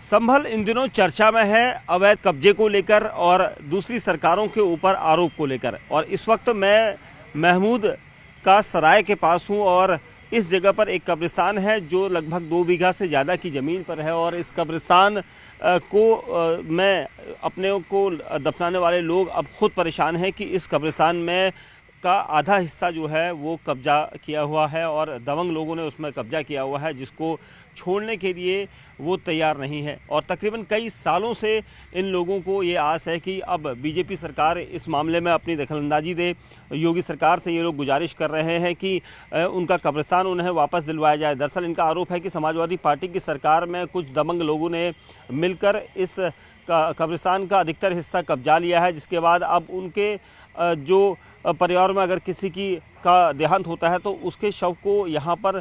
संभल इन दिनों चर्चा में है अवैध कब्जे को लेकर और दूसरी सरकारों के ऊपर आरोप को लेकर। और इस वक्त मैं महमूद का सराय के पास हूं और इस जगह पर एक कब्रिस्तान है जो लगभग 2 बीघा से ज़्यादा की ज़मीन पर है। और इस कब्रिस्तान को मैं अपने को दफनाने वाले लोग अब ख़ुद परेशान हैं कि इस कब्रिस्तान में का आधा हिस्सा जो है वो कब्जा किया हुआ है और दबंग लोगों ने उसमें कब्जा किया हुआ है, जिसको छोड़ने के लिए वो तैयार नहीं है। और तकरीबन कई सालों से इन लोगों को ये आस है कि अब बीजेपी सरकार इस मामले में अपनी दखलंदाजी दे। योगी सरकार से ये लोग गुजारिश कर रहे हैं कि उनका कब्रिस्तान उन्हें वापस दिलवाया जाए। दरअसल इनका आरोप है कि समाजवादी पार्टी की सरकार में कुछ दबंग लोगों ने मिलकर इस कब्रिस्तान का अधिकतर हिस्सा कब्जा लिया है, जिसके बाद अब उनके जो परिवार में अगर किसी का देहांत होता है तो उसके शव को यहाँ पर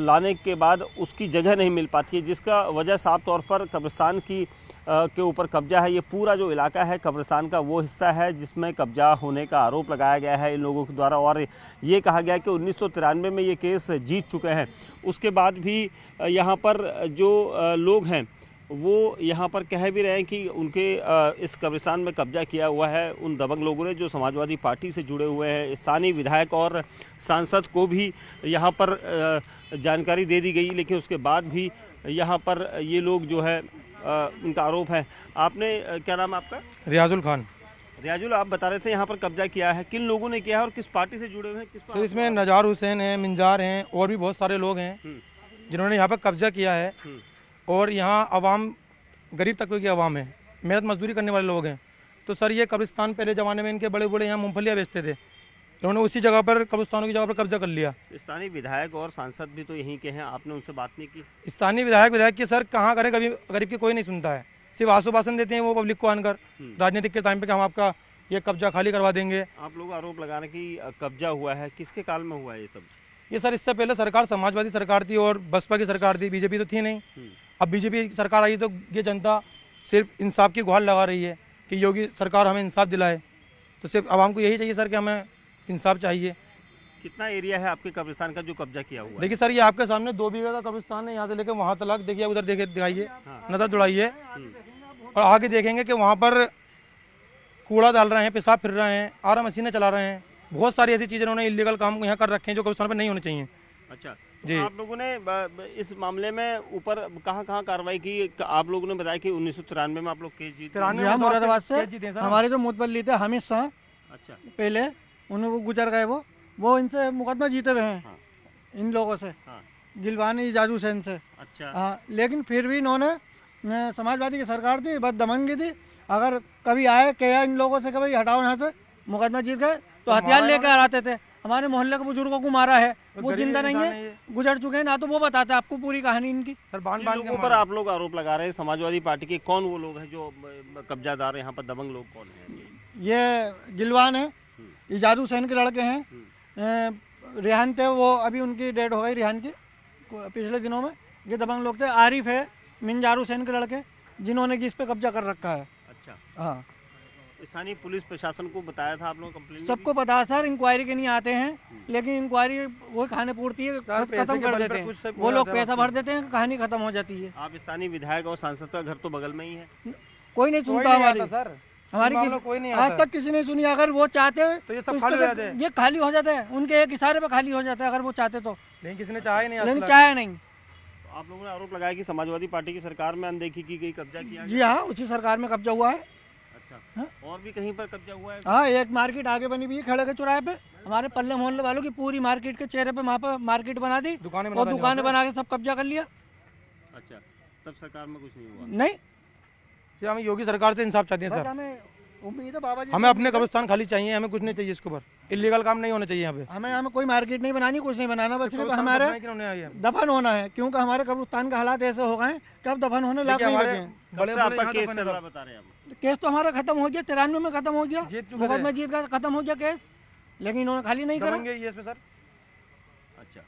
लाने के बाद उसकी जगह नहीं मिल पाती है, जिसका वजह साफ तौर पर कब्रिस्तान के ऊपर कब्जा है। ये पूरा जो इलाका है कब्रिस्तान का वो हिस्सा है जिसमें कब्जा होने का आरोप लगाया गया है इन लोगों के द्वारा। और ये कहा गया कि 1993 में ये केस जीत चुके हैं, उसके बाद भी यहाँ पर जो लोग हैं वो यहाँ पर कह भी रहे हैं कि उनके इस कब्रिस्तान में कब्जा किया हुआ है उन दबंग लोगों ने जो समाजवादी पार्टी से जुड़े हुए हैं। स्थानीय विधायक और सांसद को भी यहाँ पर जानकारी दे दी गई, लेकिन उसके बाद भी यहाँ पर ये लोग जो है उनका आरोप है। आपने क्या नाम आपका? रियाजुल खान। रियाजुल, आप बता रहे थे यहाँ पर कब्जा किया है, किन लोगों ने किया है और किस पार्टी से जुड़े हुए हैं? सर इसमें नजार हुसैन हैं, मिंजार हैं और भी बहुत सारे लोग हैं जिन्होंने यहाँ पर कब्जा किया है। और यहाँ अवाम गरीब तबके की अवाम है, मेहनत मजदूरी करने वाले लोग हैं। तो सर ये कब्रिस्तान पहले ज़माने में इनके बड़े बड़े यहाँ मूंगफलियाँ बेचते थे, उन्होंने उसी जगह पर कब्रिस्तानों की जगह पर कब्जा कर लिया। स्थानीय विधायक और सांसद भी तो यहीं के हैं, आपने उनसे बात नहीं की? स्थानीय विधायक की सर कहाँ करें, कभी गरीब की कोई नहीं सुनता है, सिर्फ आश्वासन देते हैं वो पब्लिक को आनकर राजनीतिक के टाइम पे कि हम आपका ये कब्जा खाली करवा देंगे। आप लोग आरोप लगा रहे हैं कि कब्जा हुआ है, किसके काल में हुआ है ये सब? ये सर इससे पहले सरकार समाजवादी सरकार थी और बसपा की सरकार थी, बीजेपी तो थी नहीं। अब बीजेपी सरकार आई तो ये जनता सिर्फ इंसाफ की गुहार लगा रही है कि योगी सरकार हमें इंसाफ दिलाए। तो सिर्फ आवाम को यही चाहिए सर कि हमें इंसाफ चाहिए। कितना एरिया है आपके कब्रिस्तान का जो कब्जा किया हुआ है? देखिए सर ये आपके सामने 2 बीघा का कब्रिस्तान है, यहाँ से लेकर वहाँ तक देखिए, उधर देखिए दिखाइए, नजर दौड़ाइए और आगे देखेंगे कि वहाँ पर कूड़ा डाल रहे हैं, पेशाब फिर रहे हैं, आरा मशीनें चला रहे हैं, बहुत सारी ऐसी चीज़ें उन्होंने इलीगल काम यहाँ कर रखे हैं जो कब्रिस्तान पर नहीं होने चाहिए। अच्छा जी, आप लोगों ने इस मामले में ऊपर कहाँ कार्रवाई की? आप लोगों ने बताया कि 1993 में आप लोग केस जीते। मुरादाबाद से हमारे जो मुतबल्ली थे हामिद शाह, अच्छा पहले उन्हें वो गुजर गए, वो इनसे मुकदमा जीते हुए हैं। हाँ। इन लोगों से गिलवानी इजाज हुसैन से। अच्छा हाँ, लेकिन फिर भी इन्होंने समाजवादी की सरकार थी, बस दमनगी थी। अगर कभी आए क्या इन लोगों से कभी हटाओ यहाँ से, मुकदमा जीत गए तो हथियार लेकर आते थे। हमारे मोहल्ले के बुजुर्गों को मारा है, वो जिंदा नहीं है, गुजर चुके हैं ना, तो वो बताते हैं आपको पूरी कहानी इनकी। सर बांध के ऊपर आप लोग आरोप लगा रहे हैं समाजवादी पार्टी के, कौन वो लोग हैं जो कब्जादार यहाँ पर दबंग लोग कौन हैं? ये गिलवान है, इजाज हुसैन के लड़के हैं, रेहान थे, वो अभी उनकी डेथ हो गई रेहान की पिछले दिनों में। ये दबंग लोग थे। आरिफ है, मिंजार हुसैन के लड़के, जिन्होंने इस पे कब्जा कर रखा है। अच्छा हाँ, स्थानीय पुलिस प्रशासन को बताया था आप लोग? कंप्लेंट सबको पता है सर, इंक्वायरी के नहीं आते हैं, लेकिन इंक्वायरी वो खाने पूर्ति है, खत्म कर देते हैं। वो लोग पैसा भर देते हैं, कहानी खत्म हो जाती है। आप स्थानीय विधायक और सांसद का घर तो बगल में ही है, कोई नहीं सुनता हमारी कोई नहीं, आज तक किसी ने सुनी। अगर वो चाहते तो ये सब खाली हो जाते हैं, ये खाली हो जाता है, उनके एक इशारे पे खाली हो जाता है अगर वो चाहते तो। लेकिन किसी ने चाहे नहीं, लेकिन चाहे नहीं। आप लोगों ने आरोप लगाया कि समाजवादी पार्टी की सरकार में अनदेखी की गई, कब्जा किया? जी हाँ, उसी सरकार में कब्जा हुआ है। अच्छा हाँ? और भी कहीं पर कब्जा हुआ है? हाँ, एक मार्केट आगे बनी हुई है खड़े के चौराहे पे, हमारे पल्ले मोहल्ले वालों की पूरी मार्केट के चेहरे पे वहाँ पर मार्केट बना दी, दुकानें बना के सब कब्जा कर लिया। अच्छा, तब सरकार में कुछ नहीं हुआ? नहीं, हम योगी सरकार से इंसाफ चाहते हैं सर। हमें उम्मीद है बाबा जी, हमें अपने कब्रिस्तान खाली चाहिए, हमें कुछ नहीं चाहिए इसके ऊपर, इलीगल काम नहीं होना चाहिए यहाँ पे। हमें कोई मार्केट नहीं बनानी, कुछ नहीं बनाना, बस सिर्फ हमारे दफन होना है, क्योंकि हमारे कब्रिस्तान का हालात ऐसे हो गए हैं कि अब दफन होने लायक नहीं बचे हैं। आपका केस चल रहा बता रहे हैं आप? केस तो हमारा खत्म हो गया, 93 में खत्म हो गया, मुकदमा जीत का खत्म हो गया केस, लेकिन इन्होंने खाली नहीं करा। अच्छा,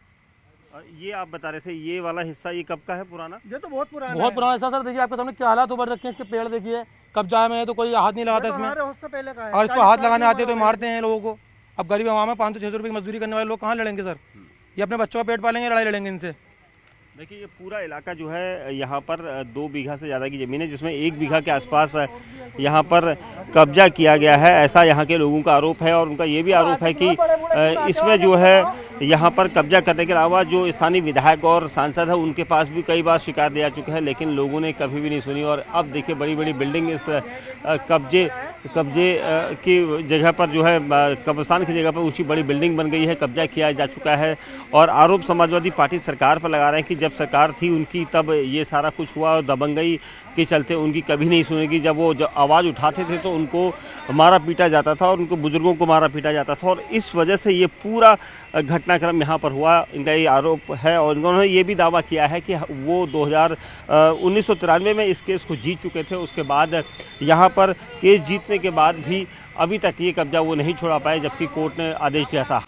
ये आप बता रहे थे ये वाला हिस्सा ये कब का है? पुराना? ये तो बहुत पुराना हिस्सा सर। देखिए आपके सामने क्या हालात उभर रखे हैं, इसके पेड़ देखिए, कब्जा में है तो कोई हाथ नहीं लगाता इसमें, और इसको हाथ लगाने आते तो मारते हैं लोगों को। अब गरीब आवाम में 500-600 रुपये की मजदूरी करने वाले लोग कहाँ लड़ेंगे सर? ये अपने बच्चों का पेट पालेंगे, लड़ाई लड़ेंगे इनसे? देखिए ये पूरा इलाका जो है यहाँ पर 2 बीघा से ज़्यादा की ज़मीन है, जिसमें 1 बीघा के आसपास यहाँ पर कब्जा किया गया है, ऐसा यहाँ के लोगों का आरोप है। और उनका ये भी आरोप है कि इसमें जो है यहाँ पर कब्जा करने के अलावा जो स्थानीय विधायक और सांसद है उनके पास भी कई बार शिकायत दे जा चुके हैं, लेकिन लोगों ने कभी भी नहीं सुनी। और अब देखिए बड़ी बड़ी बिल्डिंग इस कब्जे की जगह पर जो है, कब्रिस्तान की जगह पर ऊंची बड़ी बिल्डिंग बन गई है, कब्जा किया जा चुका है। और आरोप समाजवादी पार्टी सरकार पर लगा रहे हैं कि जब सरकार थी उनकी तब ये सारा कुछ हुआ और दबंगई के चलते उनकी कभी नहीं सुनेगी। जब वो आवाज़ उठाते थे तो उनको मारा पीटा जाता था और उनको बुजुर्गों को मारा पीटा जाता था, और इस वजह से ये पूरा घटनाक्रम यहाँ पर हुआ, इनका ये आरोप है। और उन्होंने ये भी दावा किया है कि वो 1993 में इस केस को जीत चुके थे। उसके बाद यहाँ पर केस जीतने के बाद भी अभी तक ये कब्जा वो नहीं छोड़ा पाए, जबकि कोर्ट ने आदेश दिया था।